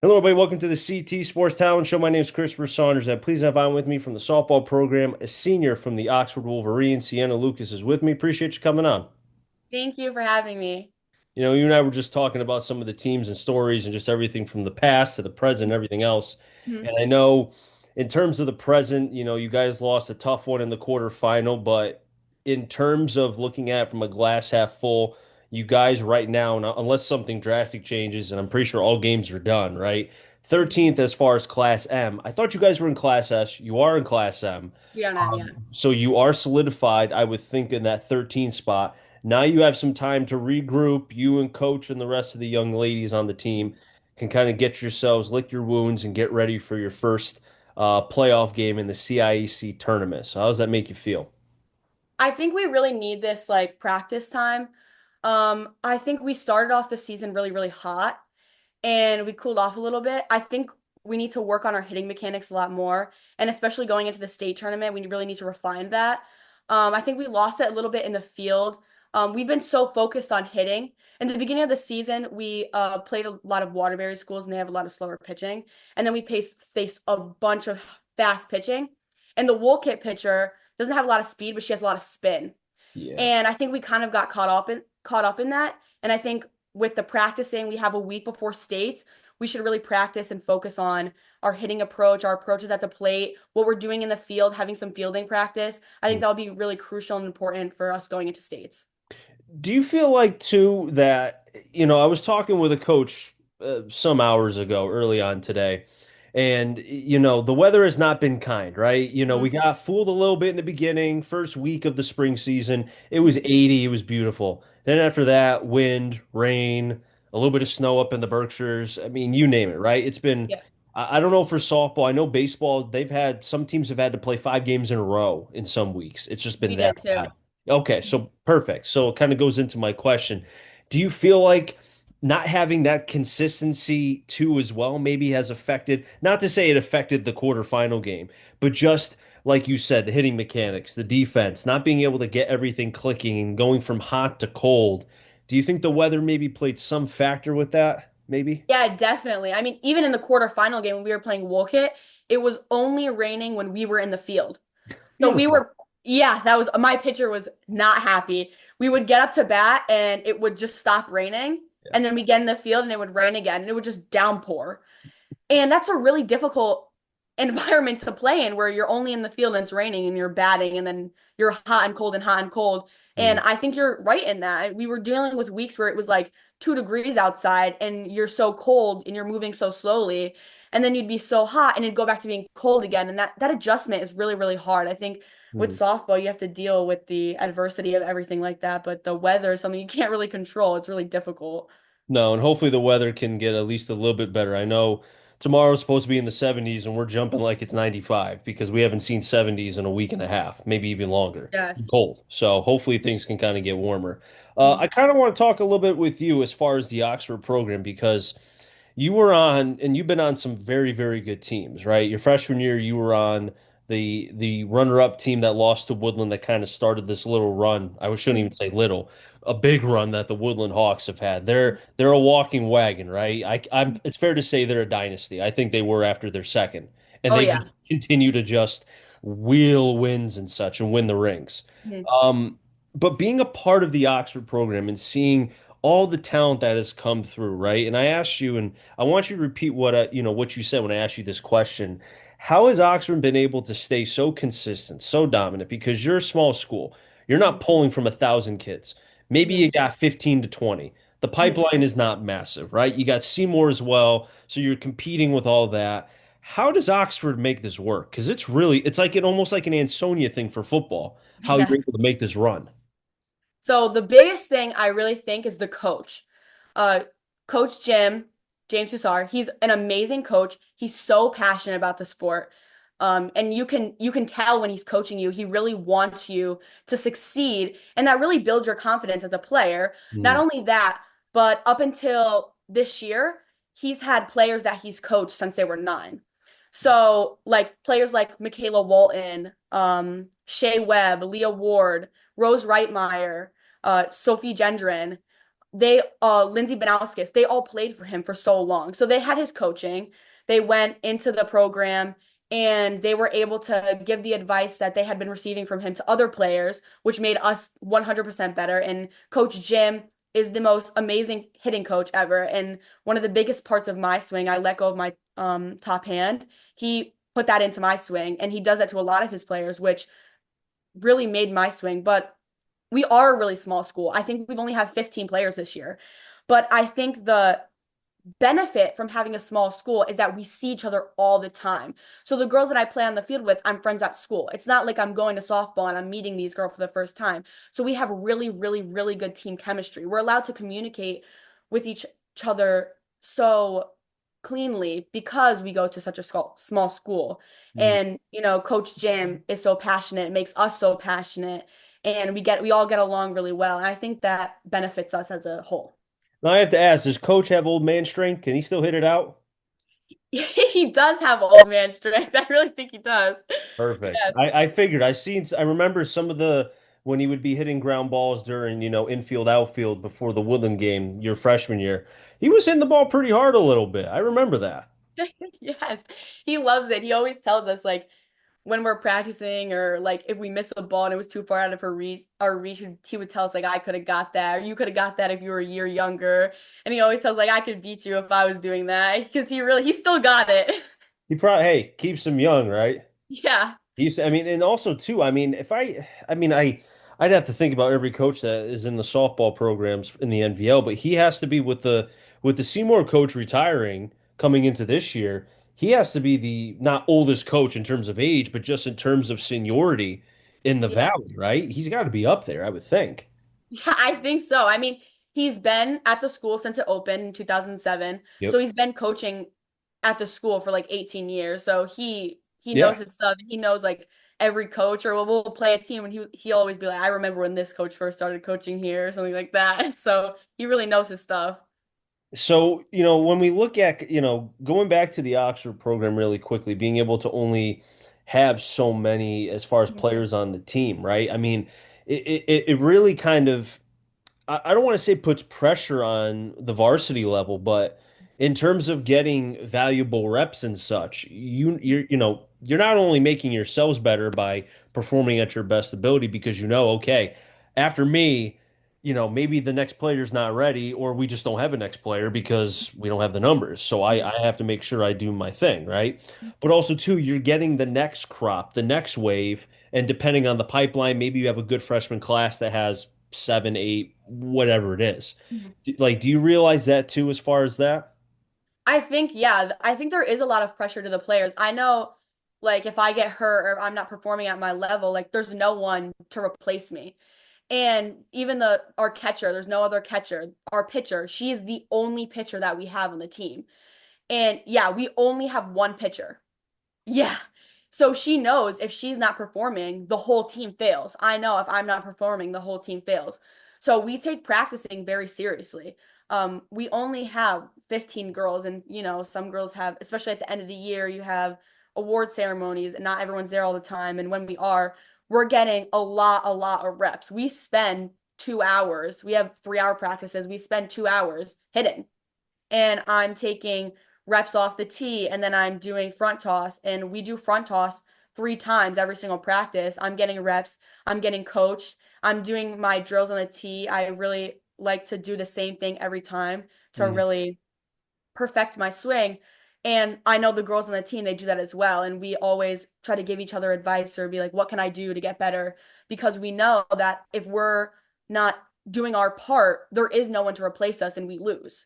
Hello, everybody. Welcome to the CT Sports Talent Show. My name is Christopher Saunders. I'm pleased to have on with me from the softball program, a senior from the Oxford Wolverines. Sienna Lucas is with me. Appreciate you coming on. Thank you for having me. You and I were just talking about some of the teams and stories and just everything from the past to the present and everything else. Mhm. And I know in terms of the present, you guys lost a tough one in the quarterfinal, but in terms of looking at it from a glass half full, you guys right now, unless something drastic changes, and I'm pretty sure all games are done, right? 13th as far as Class M. I thought you guys were in Class S. You are in Class M. We are now, yeah. So you are solidified, I would think, in that 13 spot. Now you have some time to regroup. You and coach and the rest of the young ladies on the team can kind of get yourselves, lick your wounds, and get ready for your first playoff game in the CIEC tournament. So how does that make you feel? I think we really need this like practice time. I think we started off the season really, really hot and we cooled off a little bit. I think we need to work on our hitting mechanics a lot more, and especially going into the state tournament, we really need to refine that. I think we lost it a little bit in the field. We've been so focused on hitting. In the beginning of the season, we played a lot of Waterbury schools, and they have a lot of slower pitching. And then we faced a bunch of fast pitching. And the Woolkit pitcher doesn't have a lot of speed, but she has a lot of spin. Yeah. And I think we kind of got caught up in that. And I think with the practicing, we have a week before states. We should really practice and focus on our hitting approach, our approaches at the plate, what we're doing in the field, having some fielding practice. I think that'll be really crucial and important for us going into states. Do you feel like too that, I was talking with a coach some hours ago, early on today, and the weather has not been kind, right? We Mhm. got fooled a little bit in the beginning, first week of the spring season. It was 80, it was beautiful. Then after that, wind, rain, a little bit of snow up in the Berkshires. I mean, you name it, right? It's been Yeah, I don't know for softball. I know baseball, they've had some teams have had to play 5 games in a row in some weeks. It's just been we that did too. bad. Okay, so perfect. So it kind of goes into my question. Do you feel like not having that consistency too as well maybe has affected, not to say it affected the quarterfinal game, but just like you said, the hitting mechanics, the defense, not being able to get everything clicking and going from hot to cold. Do you think the weather maybe played some factor with that? Maybe? Yeah, definitely. I mean, even in the quarterfinal game when we were playing Woolkit, it was only raining when we were in the field. So we Beautiful. were, yeah, that was my pitcher was not happy. We would get up to bat and it would just stop raining. Yeah. And then we get in the field and it would rain again and it would just downpour. And that's a really difficult environment to play in where you're only in the field and it's raining and you're batting and then you're hot and cold and hot and cold. And Mm. I think you're right in that. We were dealing with weeks where it was like 2 degrees outside and you're so cold and you're moving so slowly. And then you'd be so hot and it'd go back to being cold again. And that adjustment is really, really hard. I think with Mm. softball, you have to deal with the adversity of everything like that. But the weather is something you can't really control. It's really difficult. No, and hopefully the weather can get at least a little bit better. I know tomorrow's supposed to be in the 70s and we're jumping like it's 95 because we haven't seen 70s in a week and a half, maybe even longer. It's been Yes. cold. So hopefully things can kind of get warmer. Mhm. I kind of want to talk a little bit with you as far as the Oxford program because you were on, and you've been on some very, very good teams, right? Your freshman year, you were on the runner-up team that lost to Woodland that kind of started this little run. I shouldn't even Mhm. say little, a big run that the Woodland Hawks have had. They're a walking wagon, right? I'm it's fair to say they're a dynasty. I think they were after their second, and Oh, they yeah. just continue to just wheel wins and such and win the rings. Mhm. Um, but being a part of the Oxford program and seeing all the talent that has come through, right? And I asked you, and I want you to repeat what you said when I asked you this question. How has Oxford been able to stay so consistent, so dominant? Because you're a small school. You're not Mhm. pulling from 1,000 kids. Maybe Mhm. you got 15 to 20. The Mhm. pipeline is not massive, right? You got Seymour as well, so you're competing with all that. How does Oxford make this work? Because it's like almost like an Ansonia thing for football, how Yeah. you're able to make this run. So the biggest thing I really think is the coach. Uh, Coach James Hussar, he's an amazing coach. He's so passionate about the sport. And you can tell when he's coaching you, he really wants you to succeed, and that really builds your confidence as a player. Not Mm. only that, but up until this year, he's had players that he's coached since they were 9. So like players like Michaela Walton, Shea Webb, Leah Ward, Rose Reitmeyer, Sophie Gendron. they Lindsey Banauskas, they all played for him for so long. So they had his coaching. They went into the program and they were able to give the advice that they had been receiving from him to other players, which made us 100% better. And Coach Jim is the most amazing hitting coach ever. And one of the biggest parts of my swing, I let go of my top hand. He put that into my swing, and he does that to a lot of his players, which really made my swing. But we are a really small school. I think we've only had 15 players this year. But I think the benefit from having a small school is that we see each other all the time. So the girls that I play on the field with, I'm friends at school. It's not like I'm going to softball and I'm meeting these girls for the first time. So we have really, really, really good team chemistry. We're allowed to communicate with each other so cleanly because we go to such a small school. Mm. And, Coach Jim is so passionate, it makes us so passionate, and we all get along really well. And I think that benefits us as a whole. Now I have to ask, does Coach have old man strength? Can he still hit it out? He does have old man strength. I really think he does. Perfect. Yes. I figured I remember some of the when he would be hitting ground balls during, infield, outfield before the Woodland game your freshman year. He was hitting the ball pretty hard a little bit. I remember that. Yes. He loves it. He always tells us like when we're practicing or like if we miss a ball and it was too far out of our reach, he would tell us like I could have got that or you could have got that if you were a year younger. And he always tells like I could beat you if I was doing that because he still got it. He probably, hey, keeps him young, right? Yeah. I mean, and also too, I mean, I'd have to think about every coach that is in the softball programs in the NVL, but he has to be with the Seymour coach retiring coming into this year. He has to be the not oldest coach in terms of age, but just in terms of seniority in the Yeah. Valley, right? He's got to be up there, I would think. Yeah, I think so. I mean, he's been at the school since it opened in 2007. So Yep. he's been coaching at the school for like 18 years. So he Yeah. knows his stuff. He knows like every coach or we'll play a team and he always be like, I remember when this coach first started coaching here or something like that. So he really knows his stuff. So, when we look at, going back to the Oxford program really quickly, being able to only have so many as far as Mhm. players on the team, right? I mean, it really kind of I don't want to say puts pressure on the varsity level, but in terms of getting valuable reps and such, you're not only making yourselves better by performing at your best ability because okay, after me, maybe the next player's not ready, or we just don't have a next player because we don't have the numbers. So I have to make sure I do my thing, right? But also too, you're getting the next crop, the next wave, and depending on the pipeline, maybe you have a good freshman class that has seven, eight, whatever it is. Mhm. Like, do you realize that too, as far as that? I think, yeah, I think there is a lot of pressure to the players. I know, like, if I get hurt or if I'm not performing at my level, like, there's no one to replace me. And even our catcher, there's no other catcher. Our pitcher, she is the only pitcher that we have on the team. And yeah, we only have one pitcher. Yeah. So she knows if she's not performing, the whole team fails. I know if I'm not performing, the whole team fails. So we take practicing very seriously. We only have 15 girls, and some girls have, especially at the end of the year, you have award ceremonies, and not everyone's there all the time. And when we are, we're getting a lot of reps. We spend 2 hours. We have 3 hour practices. We spend 2 hours hitting and I'm taking reps off the tee and then I'm doing front toss and we do front toss 3 times every single practice. I'm getting reps, I'm getting coached, I'm doing my drills on the tee. I really like to do the same thing every time to Mhm. really perfect my swing. And I know the girls on the team, they do that as well. And we always try to give each other advice or be like, what can I do to get better? Because we know that if we're not doing our part, there is no one to replace us and we lose.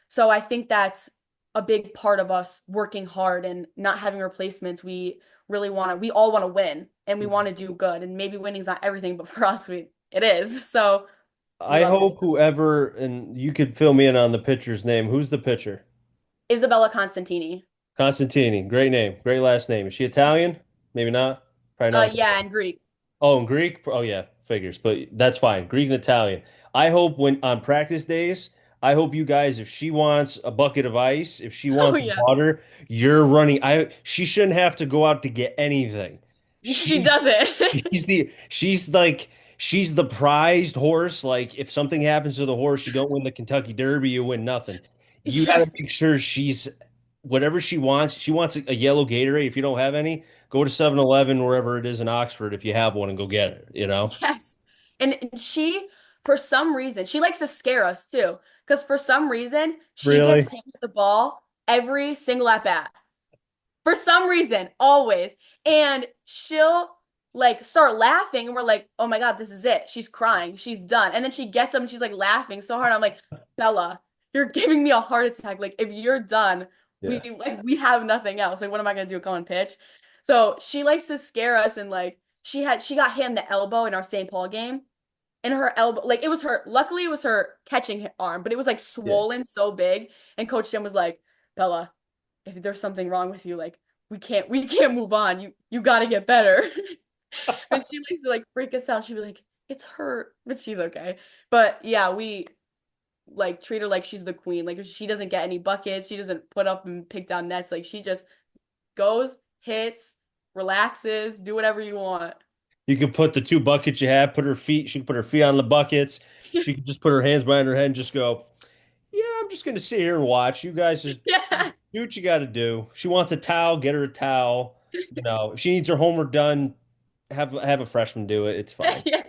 So I think that's a big part of us working hard and not having replacements. We all want to win and we want to do good. And maybe winning's not everything, but for us, it is. So we I love it. hope whoever, and you could fill me in on the pitcher's name. Who's the pitcher? Isabella Constantini. Constantini. Great name. Great last name. Is she Italian? Maybe not. Probably not. Yeah, and Greek. Oh, and Greek? Oh, yeah, figures, but that's fine. Greek and Italian. I hope when on practice days, I hope you guys, if she wants a bucket of ice, if she Oh wants yeah. water, you're running. She shouldn't have to go out to get anything. She She's does it. she's like. she's the prized horse. Like if something happens to the horse, you don't win the Kentucky Derby, you win nothing. You got to Yes. make sure she's whatever she wants. She wants a yellow Gatorade. If you don't have any, go to 7-Eleven, wherever it is in Oxford, if you have one, and go get it, you know? Yes. And she, for some reason, she likes to scare us too. Because for some reason, she gets Really? hit with the ball every single at bat. For some reason, always. And she'll like start laughing, and we're like, oh my God, this is it. She's crying. She's done. And then she gets up and she's like laughing so hard. I'm like, Bella, you're giving me a heart attack. Like, if you're done, Yeah. we have nothing else. Like, what am I gonna do? Go and pitch? So she likes to scare us, and like she got hit in the elbow in our St. Paul game. And her elbow, like it was her, luckily it was her catching arm, but it was like Yeah. swollen so big. And Coach Jim was like, Bella, if there's something wrong with you, like we can't move on. You got to get better. And she likes to like freak us out. She'd be like, it's hurt, but she's okay. But yeah, we like treat her like she's the queen. Like she doesn't get any buckets. She doesn't put up and pick down nets. Like she just goes, hits, relaxes, do whatever you want. You could put the two buckets you have, put her feet, she could put her feet on the buckets. She could just put her hands behind her head and just go, yeah, I'm just gonna sit here and watch. You guys just Yeah. do what you gotta do. She wants a towel, get her a towel. You know, if she needs her homework done, have a freshman do it. It's fine. Yeah.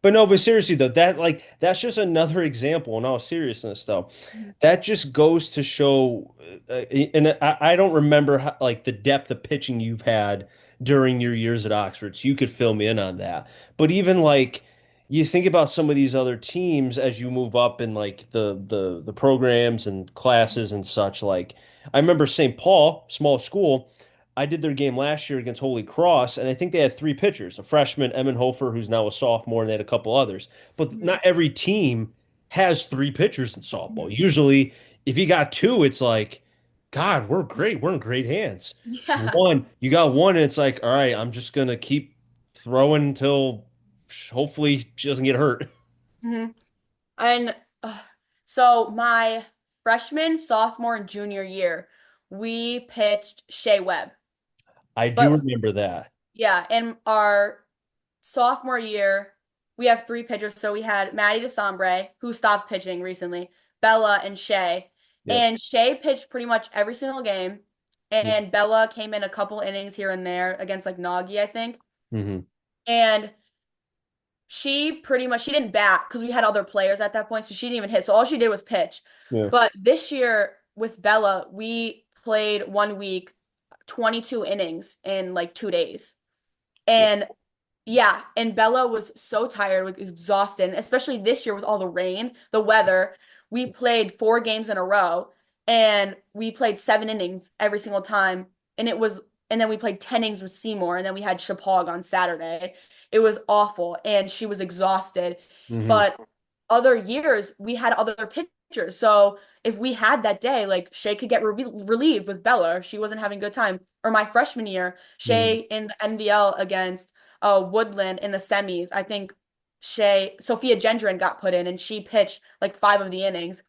But no, but seriously though, that's just another example in all seriousness though. Mhm. That just goes to show, and I don't remember how, like the depth of pitching you've had during your years at Oxford, so you could fill me in on that. But even like you think about some of these other teams as you move up in like the programs and classes and such. Like I remember St. Paul, small school. I did their game last year against Holy Cross, and I think they had three pitchers, a freshman, Hofer, who's now a sophomore, and they had a couple others. But Mhm. not every team has three pitchers in softball. Mhm. Usually, if you got two, it's like, God, we're great. We're in great hands. Yeah. One, you got one, and it's like, all right, I'm just gonna keep throwing until hopefully she doesn't get hurt. hmm And so my freshman, sophomore, and junior year, we pitched Shea Webb. I do But remember that. yeah, in our sophomore year, we have three pitchers. So we had Maddie DeSombre, who stopped pitching recently, Bella, and Shea. Yep. And Shea pitched pretty much every single game. And Bella came in a couple innings here and there against like Nagy, I think. Mm-hmm. And she didn't bat because we had other players at that point, so she didn't even hit. So all she did was pitch. Yeah. But this year with Bella, we played 1 week, 22 innings in like 2 days. Yeah. And yeah, and Bella was so tired, like exhausted, and especially this year with all the rain, the weather. We played 4 games in a row, and we played 7 innings every single time. And it was, and then we played 10 innings with Seymour, and then we had Chapag on Saturday. It was awful, and she was exhausted. Mm-hmm. But other years, we had other pitchers. So if we had that day, like Shay could get relieved with Bella, if she wasn't having a good time. Or my freshman year, Mm-hmm. Shay in the NVL against Woodland in the semis. I think Sophia Gendron got put in and she pitched like 5 of the innings.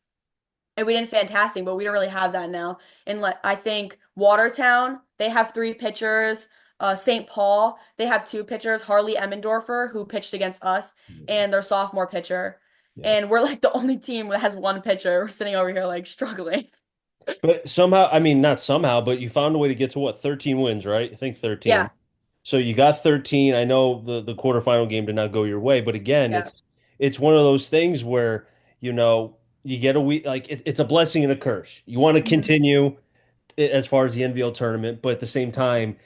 And we did fantastic, but we don't really have that now. And like I think Watertown, they have three pitchers. St. Paul, they have two pitchers, Harley Emmendorfer, who pitched against us, Yeah. and their sophomore pitcher. Yeah. And we're like the only team that has one pitcher. We're sitting over here like struggling. But somehow, I mean, not somehow, but you found a way to get to what, 13 wins, right? I think 13. Yeah, So you got 13. I know the quarterfinal game did not go your way, but again, yeah. it's one of those things where, you know, you get a week like it's a blessing and a curse. You want to Mhm. continue as far as the NVL tournament, but at the same time,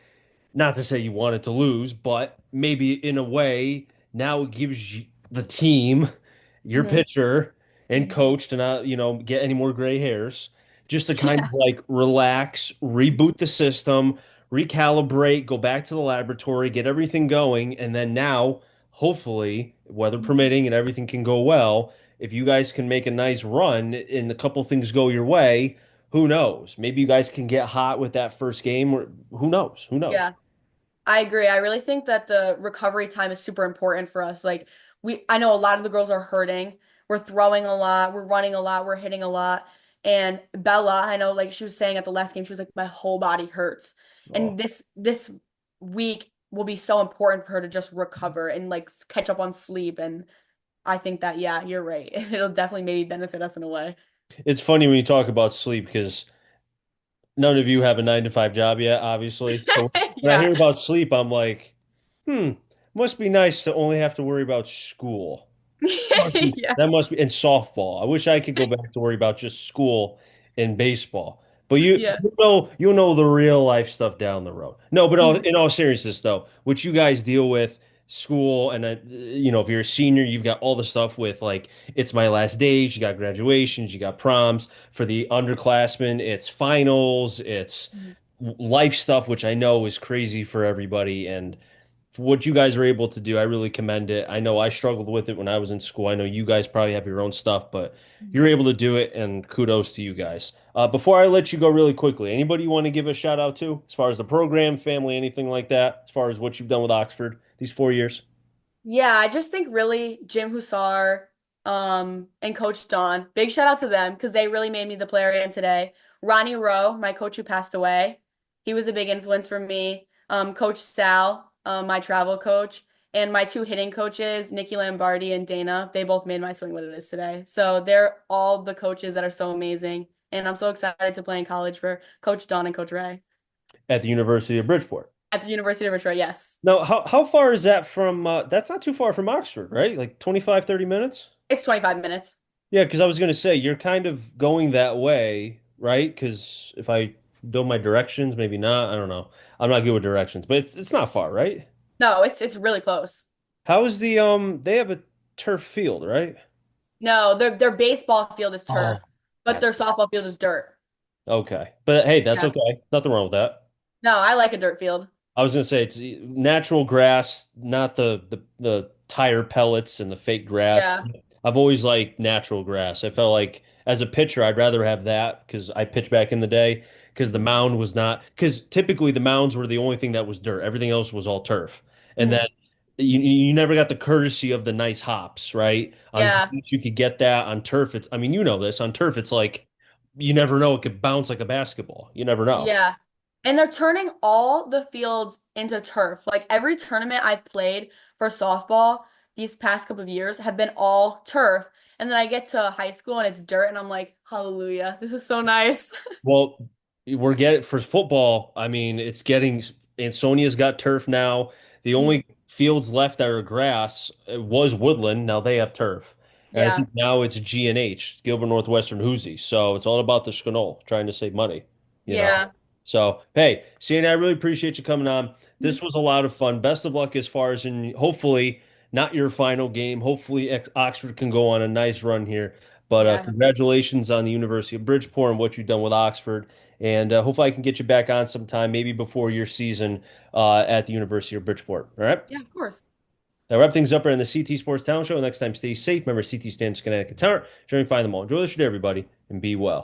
not to say you wanted to lose, but maybe in a way, now it gives you, the team, your Mhm. pitcher and Mhm. coach to not, get any more gray hairs, just to kind of Yeah. like relax, reboot the system, recalibrate, go back to the laboratory, get everything going, and then now, hopefully, weather permitting and everything can go well, if you guys can make a nice run and a couple things go your way, who knows? Maybe you guys can get hot with that first game, or who knows? Who knows? Yeah. I agree. I really think that the recovery time is super important for us. Like I know a lot of the girls are hurting. We're throwing a lot, we're running a lot, we're hitting a lot. And Bella, I know like she was saying at the last game, she was like, my whole body hurts. Oh, And this week will be so important for her to just recover and like catch up on sleep. And I think that, yeah, you're right. It'll definitely maybe benefit us in a way. It's funny when you talk about sleep because none of you have a 9 to 5 job yet, obviously. So when I Yeah. hear about sleep, I'm like, must be nice to only have to worry about school. Yeah. That must be in softball. I wish I could go back to worry about just school and baseball. But Yeah. you know the real life stuff down the road. No, but Mhm. in all seriousness though, what you guys deal with school and if you're a senior, you've got all the stuff with like it's my last days, you got graduations, you got proms. For the underclassmen, it's finals, it's Mhm. life stuff, which I know is crazy for everybody. And what you guys are able to do, I really commend it. I know I struggled with it when I was in school. I know you guys probably have your own stuff, but you're able to do it, and kudos to you guys. Before I let you go really quickly, anybody you want to give a shout out to as far as the program, family, anything like that, as far as what you've done with Oxford these 4 years? Yeah, I just think really Jim Hussar, and Coach Don. Big shout out to them because they really made me the player I am today. Ronnie Rowe, my coach who passed away, he was a big influence for me. Coach Sal, my travel coach, and my two hitting coaches, Nikki Lombardi and Dana, they both made my swing what it is today. So they're all the coaches that are so amazing. And I'm so excited to play in college for Coach Don and Coach Ray At the University of Bridgeport. at the University of Detroit. Yes. Now, how far is that from that's not too far from Oxford, right? Like 25, 30 minutes? It's 25 minutes. Yeah, because I was going to say you're kind of going that way, right? Because if I know my directions, maybe not. I don't know. I'm not good with directions, but it's not far, right? No, it's really close. How is the they have a turf field, right? No, their baseball field is Oh, turf, but that's their softball field is dirt. okay. But hey, that's Yeah. okay. Nothing wrong with that. No, I like a dirt field. I was gonna say it's natural grass, not the tire pellets and the fake grass. Yeah. I've always liked natural grass. I felt like as a pitcher, I'd rather have that because I pitched back in the day because the Mhm. mound was not because typically the mounds were the only thing that was dirt. Everything else was all turf. And then Mhm. you never got the courtesy of the nice hops, right? On Yeah. greens, you could get that. On turf, it's I mean, you know this. On turf, it's like you never know. It could bounce like a basketball. You never know. Yeah. And they're turning all the fields into turf. Like every tournament I've played for softball these past couple of years have been all turf. And then I get to high school and it's dirt and I'm like, hallelujah, this is so nice. Well, we're getting for football. I mean, it's getting Ansonia's got turf now. The Mhm. only fields left that are grass was Woodland. Now they have turf, and I Yeah. think now it's G and H, Gilbert Northwestern Hoosie. So it's all about the Schnall trying to save money, you know. Yeah. So hey, Sienna, I really appreciate you coming on. Mhm. This was a lot of fun. Best of luck as far as in hopefully not your final game. Hopefully Oxford can go on a nice run here. But Yeah. congratulations on the University of Bridgeport and what you've done with Oxford. And hopefully I can get you back on sometime, maybe before your season at the University of Bridgeport. All right. Yeah, of course. Now wrap things up here on the CT Sports Talent Show. Next time, stay safe. Remember, CT stands for Connecticut Talent. Sure you can find them all. Enjoy the show, everybody, and be well.